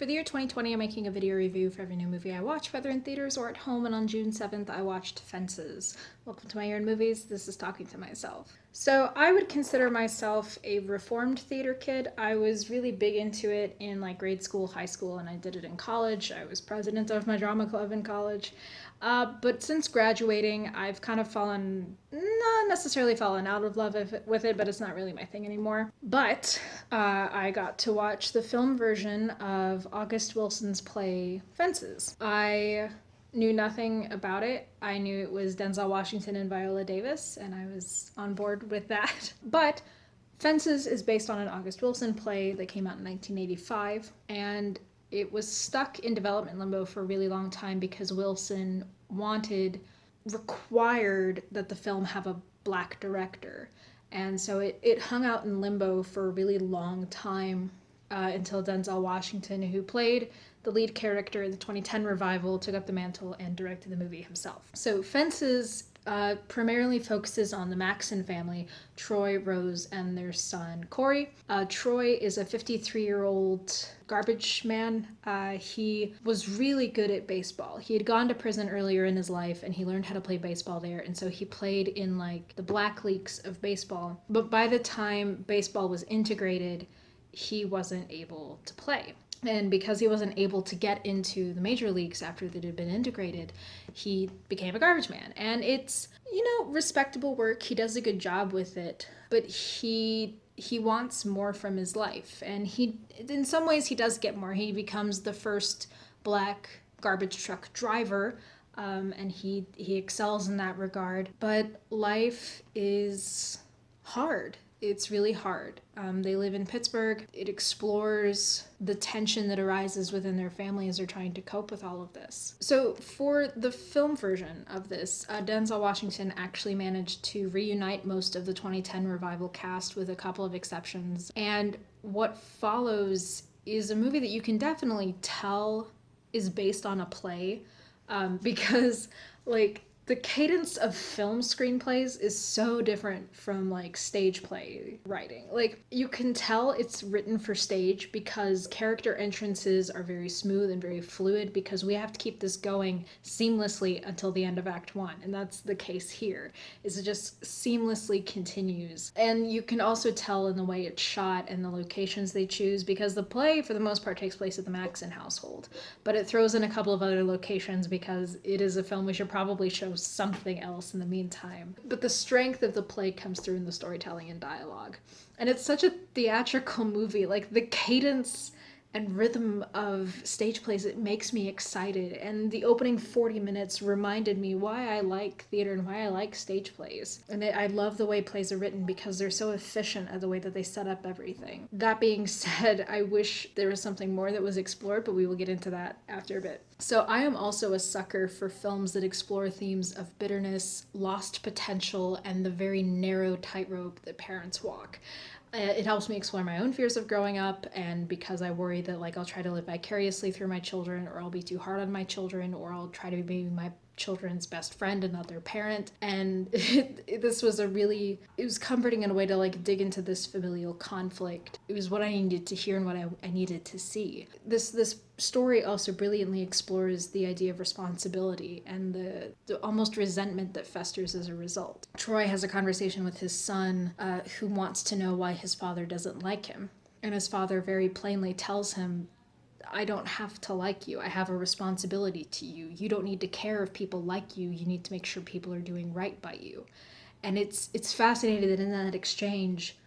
For the year 2020, I'm making a video review for every new movie I watch, whether in theaters or at home, and on June 7th, I watched Fences. Welcome to my year in movies. This is Talking to Myself. So I would consider myself a reformed theater kid. I was really big into it in grade school, high school, and I did it in college. I was president of my drama club in college. But since graduating, I've kind of not necessarily fallen out of love with it, but it's not really my thing anymore. But I got to watch the film version of August Wilson's play Fences. I knew nothing about it. I knew it was Denzel Washington and Viola Davis, and I was on board with that. But Fences is based on an August Wilson play that came out in 1985, and it was stuck in development limbo for a really long time because Wilson required that the film have a black director. And so it hung out in limbo for a really long time until Denzel Washington, who played the lead character in the 2010 revival, took up the mantle and directed the movie himself. So Fences primarily focuses on the Maxon family, Troy, Rose, and their son, Corey. Troy is a 53-year-old garbage man. He was really good at baseball. He had gone to prison earlier in his life, and he learned how to play baseball there, and so he played in the black leagues of baseball. But by the time baseball was integrated, he wasn't able to play. And because he wasn't able to get into the major leagues after that had been integrated, he became a garbage man. And it's, respectable work. He does a good job with it, but he wants more from his life. And in some ways, he does get more. He becomes the first black garbage truck driver, and he excels in that regard. But life is hard. It's really hard. They live in Pittsburgh. It explores the tension that arises within their family as they're trying to cope with all of this. So for the film version of this, Denzel Washington actually managed to reunite most of the 2010 revival cast with a couple of exceptions. And what follows is a movie that you can definitely tell is based on a play, because the cadence of film screenplays is so different from stage play writing. You can tell it's written for stage because character entrances are very smooth and very fluid, because we have to keep this going seamlessly until the end of Act 1. And that's the case here, is it just seamlessly continues. And you can also tell in the way it's shot and the locations they choose, because the play for the most part takes place at the Maxon household, but it throws in a couple of other locations because it is a film we should probably show something else in the meantime. But the strength of the play comes through in the storytelling and dialogue. And it's such a theatrical movie. The cadence and rhythm of stage plays, it makes me excited. And the opening 40 minutes reminded me why I like theater and why I like stage plays. And I love the way plays are written because they're so efficient at the way that they set up everything. That being said, I wish there was something more that was explored, but we will get into that after a bit. So I am also a sucker for films that explore themes of bitterness, lost potential, and the very narrow tightrope that parents walk. It helps me explore my own fears of growing up, and because I worry that I'll try to live vicariously through my children, or I'll be too hard on my children, or I'll try to be my children's best friend and not their parent. And this was it was comforting in a way to dig into this familial conflict. It was what I needed to hear and what I needed to see. This story also brilliantly explores the idea of responsibility and the almost resentment that festers as a result. Troy has a conversation with his son who wants to know why his father doesn't like him. And his father very plainly tells him, I don't have to like you. I have a responsibility to you. You don't need to care if people like you. You need to make sure people are doing right by you. And it's fascinating that in that exchange,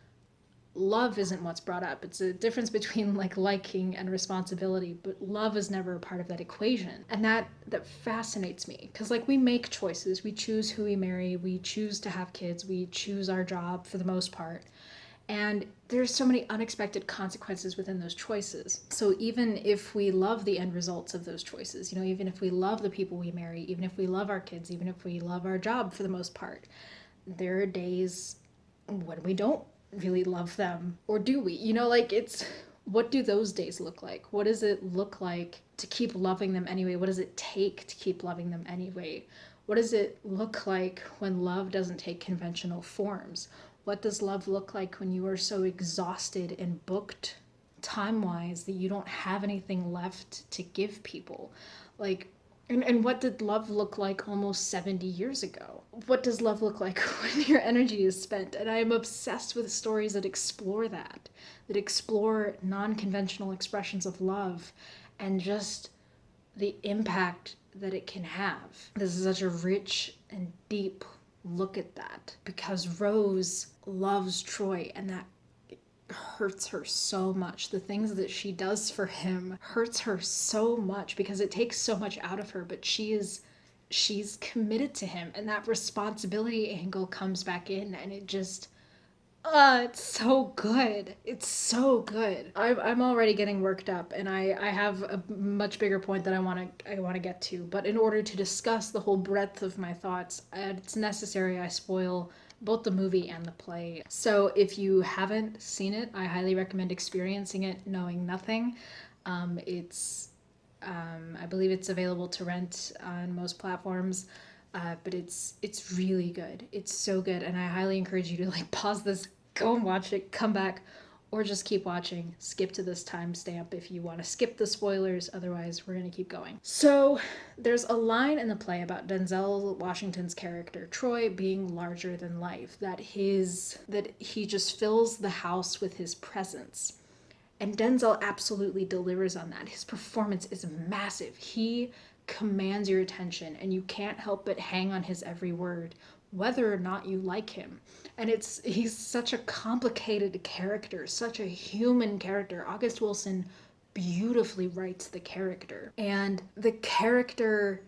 love isn't what's brought up. It's a difference between liking and responsibility, but love is never a part of that equation. And that fascinates me, because we make choices. We choose who we marry. We choose to have kids. We choose our job for the most part. And there's so many unexpected consequences within those choices. So even if we love the end results of those choices, even if we love the people we marry, even if we love our kids, even if we love our job for the most part, there are days when we don't really love them. Or do we? What do those days look like? What does it look like to keep loving them anyway? What does it take to keep loving them anyway? What does it look like when love doesn't take conventional forms? What does love look like when you are so exhausted and booked time-wise that you don't have anything left to give people. Like, and what did love look like almost 70 years ago? What does love look like when your energy is spent? And I am obsessed with stories that explore that explore non-conventional expressions of love and just the impact that it can have. This is such a rich and deep look at that because Rose loves Troy, and that hurts her so much. The things that she does for him hurts her so much because it takes so much out of her, but she's committed to him, and that responsibility angle comes back in, and it just it's so good. It's so good. I'm already getting worked up, and I have a much bigger point that I want to get to. But in order to discuss the whole breadth of my thoughts, it's necessary I spoil both the movie and the play. So if you haven't seen it, I highly recommend experiencing it knowing nothing. I believe it's available to rent on most platforms. But it's really good. It's so good, and I highly encourage you to like pause this, go and watch it, come back, or just keep watching. Skip to this timestamp if you want to skip the spoilers. Otherwise, we're gonna keep going. So there's a line in the play about Denzel Washington's character Troy being larger than life. That he just fills the house with his presence. And Denzel absolutely delivers on that. His performance is massive. He commands your attention, and you can't help but hang on his every word, whether or not you like him. And he's such a complicated character, such a human character. August Wilson beautifully writes the character. And the character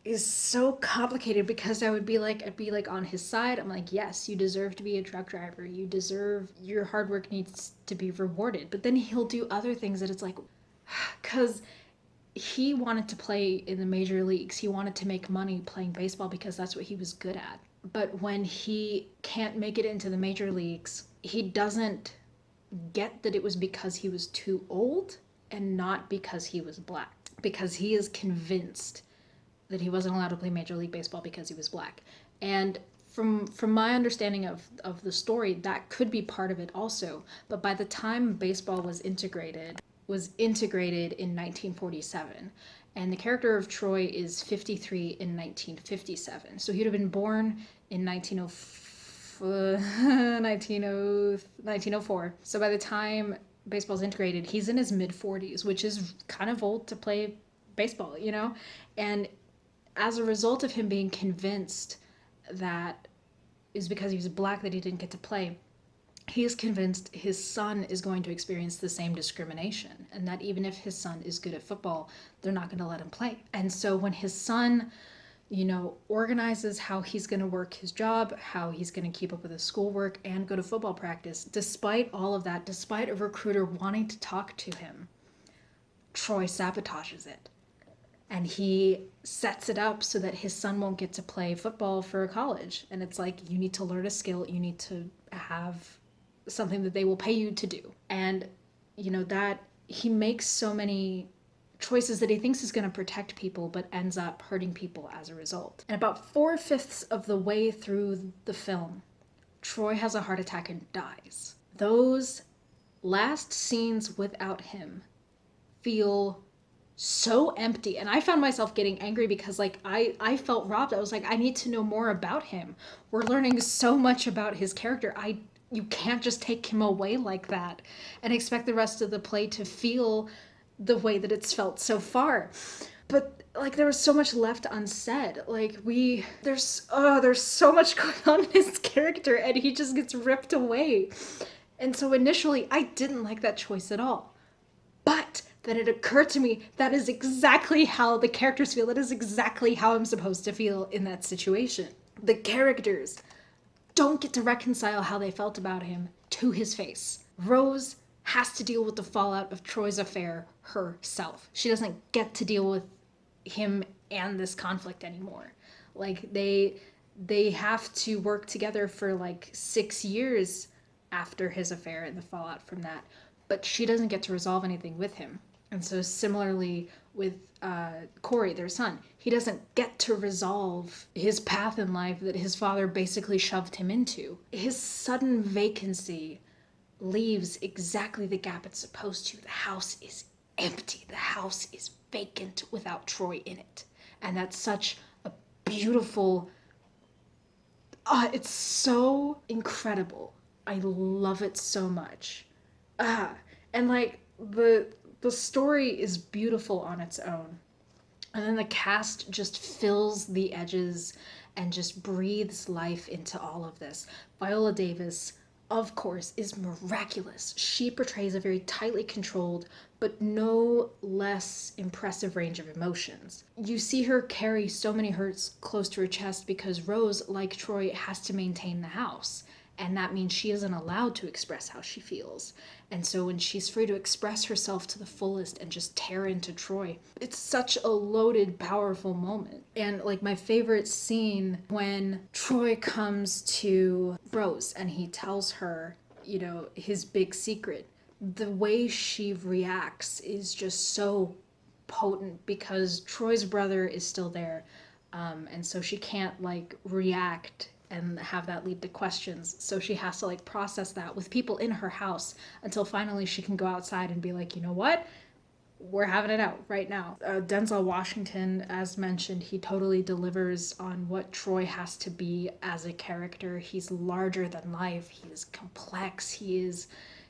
is so complicated because I'd be like on his side. I'm like, yes, you deserve to be a truck driver. Your hard work needs to be rewarded. But then he'll do other things that it's like, because he wanted to play in the major leagues. He wanted to make money playing baseball because that's what he was good at. But when he can't make it into the major leagues, he doesn't get that it was because he was too old and not because he was black. Because he is convinced that he wasn't allowed to play Major League Baseball because he was black. And from my understanding of the story, that could be part of it also. But by the time baseball was integrated in 1947, and the character of Troy is 53 in 1957. So he'd have been born in 1904. So by the time baseball's integrated, he's in his mid-40s, which is kind of old to play baseball, you know? And as a result of him being convinced that is because he was black that he didn't get to play, he is convinced his son is going to experience the same discrimination, and that even if his son is good at football, they're not going to let him play. And so when his son, organizes how he's going to work his job, how he's going to keep up with his schoolwork and go to football practice, despite all of that, despite a recruiter wanting to talk to him, Troy sabotages it. And he sets it up so that his son won't get to play football for college. And it's like, you need to learn a skill, you need to have something that they will pay you to do. And, that he makes so many choices that he thinks is going to protect people, but ends up hurting people as a result. And about 4/5 of the way through the film, Troy has a heart attack and dies. Those last scenes without him feel so empty, and I found myself getting angry because I felt robbed. I was like, I need to know more about him. We're learning so much about his character. You can't just take him away like that and expect the rest of the play to feel the way that it's felt so far. But there was so much left unsaid. There's so much going on in his character, and he just gets ripped away. And so initially I didn't like that choice at all. But then it occurred to me that is exactly how the characters feel. That is exactly how I'm supposed to feel in that situation. The characters don't get to reconcile how they felt about him to his face. Rose has to deal with the fallout of Troy's affair herself. She doesn't get to deal with him and this conflict anymore. They have to work together for 6 years after his affair and the fallout from that. But she doesn't get to resolve anything with him. And so similarly with Corey, their son, he doesn't get to resolve his path in life that his father basically shoved him into. His sudden vacancy leaves exactly the gap it's supposed to. The house is empty. The house is vacant without Troy in it. And that's such a beautiful, it's so incredible. I love it so much. And like the story is beautiful on its own. And then the cast just fills the edges and just breathes life into all of this. Viola Davis, of course, is miraculous. She portrays a very tightly controlled, but no less impressive range of emotions. You see her carry so many hurts close to her chest because Rose, like Troy, has to maintain the house. And that means she isn't allowed to express how she feels. And so when she's free to express herself to the fullest and just tear into Troy, it's such a loaded, powerful moment. And like my favorite scene when Troy comes to Rose and he tells her, you know, his big secret, the way she reacts is just so potent because Troy's brother is still there. And so she can't like react and have that lead to questions. So she has to like process that with people in her house until finally she can go outside and be like, you know what? We're having it out right now. Denzel Washington, as mentioned, he totally delivers on what Troy has to be as a character. He's larger than life. He is complex. He is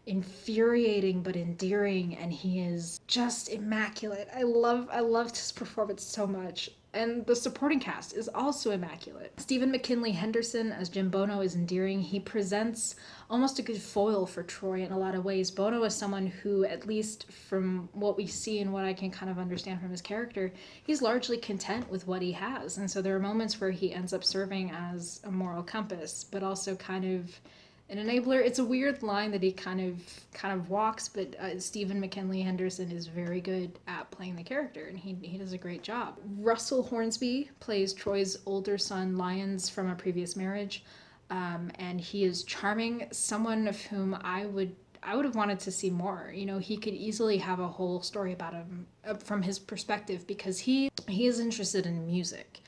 infuriating but endearing, and he is just immaculate. I loved his performance so much. And the supporting cast is also immaculate. Stephen McKinley Henderson as Jim Bono is endearing. He presents almost a good foil for Troy in a lot of ways. Bono is someone who, at least from what we see and what I can kind of understand from his character, he's largely content with what he has. And so there are moments where he ends up serving as a moral compass, but also kind of an enabler. It's a weird line that he kind of walks, but Stephen McKinley Henderson is very good at playing the character, and he does a great job. Russell Hornsby plays Troy's older son Lyons from a previous marriage, and he is charming, someone of whom I would have wanted to see more. You know, he could easily have a whole story about him from his perspective because he is interested in music.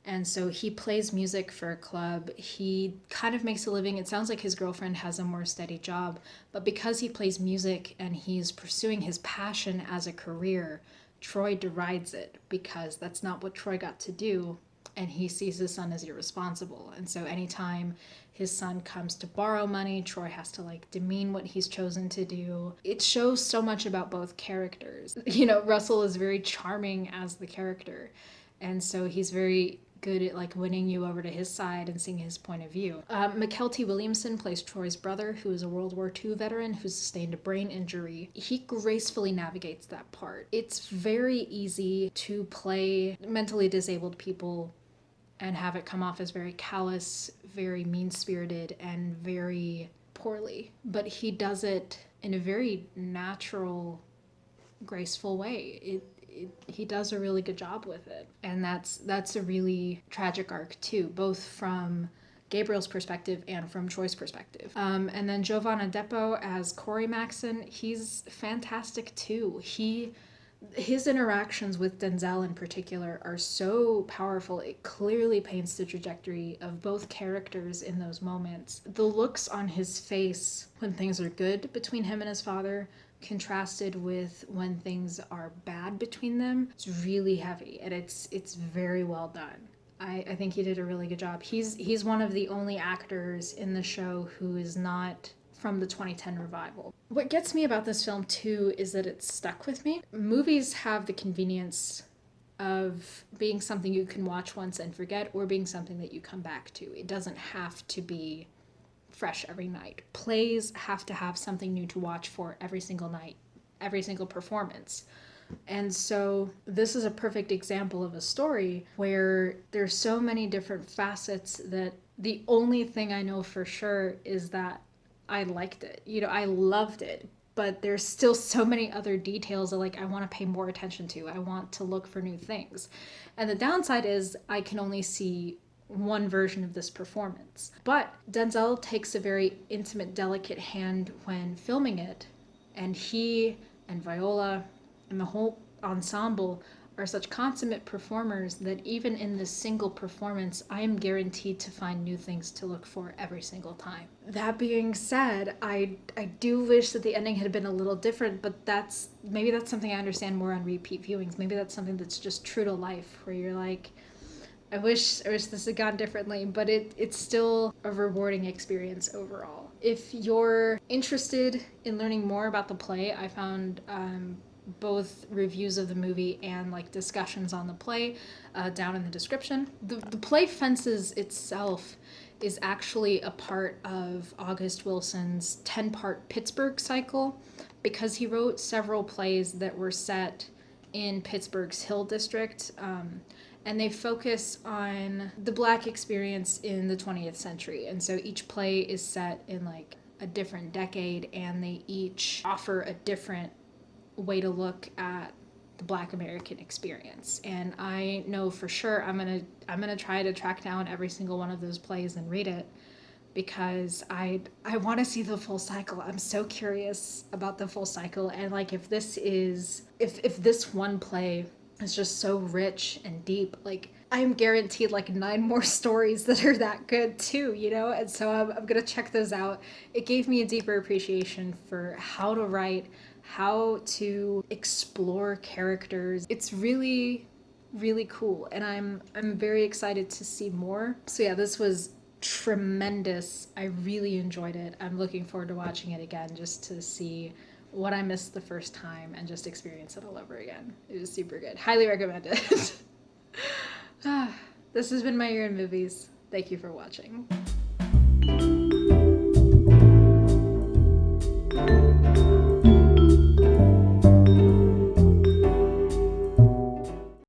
And so he plays music for a club. He kind of makes a living. It sounds like his girlfriend has a more steady job. But because he plays music and he's pursuing his passion as a career, Troy derides it because that's not what Troy got to do. And he sees his son as irresponsible. And so anytime his son comes to borrow money, Troy has to like demean what he's chosen to do. It shows so much about both characters. You know, Russell is very charming as the character. And so he's very good at like winning you over to his side and seeing his point of view. Mykelti Williamson plays Troy's brother, who is a World War II veteran who sustained a brain injury. He gracefully navigates that part. It's very easy to play mentally disabled people and have it come off as very callous, very mean-spirited, and very poorly. But he does it in a very natural, graceful way. He does a really good job with it. And that's a really tragic arc too, both from Gabriel's perspective and from Troy's perspective. And then Jovan Adepo as Corey Maxon, he's fantastic too. His interactions with Denzel in particular are so powerful. It clearly paints the trajectory of both characters in those moments. The looks on his face when things are good between him and his father, contrasted with when things are bad between them, it's really heavy, and it's very well done. I think he did a really good job. He's one of the only actors in the show who is not from the 2010 revival. What gets me about this film too is that it's stuck with me. Movies have the convenience of being something you can watch once and forget, or being something that you come back to. It doesn't have to be fresh every night. Plays have to have something new to watch for every single night, every single performance. And so this is a perfect example of a story where there's so many different facets that the only thing I know for sure is that I liked it. You know, I loved it, but there's still so many other details that like I want to pay more attention to. I want to look for new things. And the downside is I can only see one version of this performance. But Denzel takes a very intimate, delicate hand when filming it, and he and Viola and the whole ensemble are such consummate performers that even in this single performance, I am guaranteed to find new things to look for every single time. That being said, I do wish that the ending had been a little different, but maybe that's something I understand more on repeat viewings. Maybe that's something that's just true to life, where you're like, I wish this had gone differently, but it's still a rewarding experience overall. If you're interested in learning more about the play, I found both reviews of the movie and like discussions on the play down in the description. The play Fences itself is actually a part of August Wilson's 10-part Pittsburgh cycle, because he wrote several plays that were set in Pittsburgh's Hill District. And they focus on the Black experience in the 20th century. And so each play is set in like a different decade, and they each offer a different way to look at the Black American experience. And I know for sure I'm gonna try to track down every single one of those plays and read it, because I want to see the full cycle. I'm so curious about the full cycle, and like if this one play is just so rich and deep, like I'm guaranteed like 9 more stories that are that good too, you know? And so I'm gonna check those out. It gave me a deeper appreciation for how to write, how to explore characters. It's really, really cool, and I'm very excited to see more. So yeah, this was tremendous. I really enjoyed it. I'm looking forward to watching it again just to see what I missed the first time and just experience it all over again. It was super good. Highly recommend it. This has been My Year in Movies. Thank you for watching.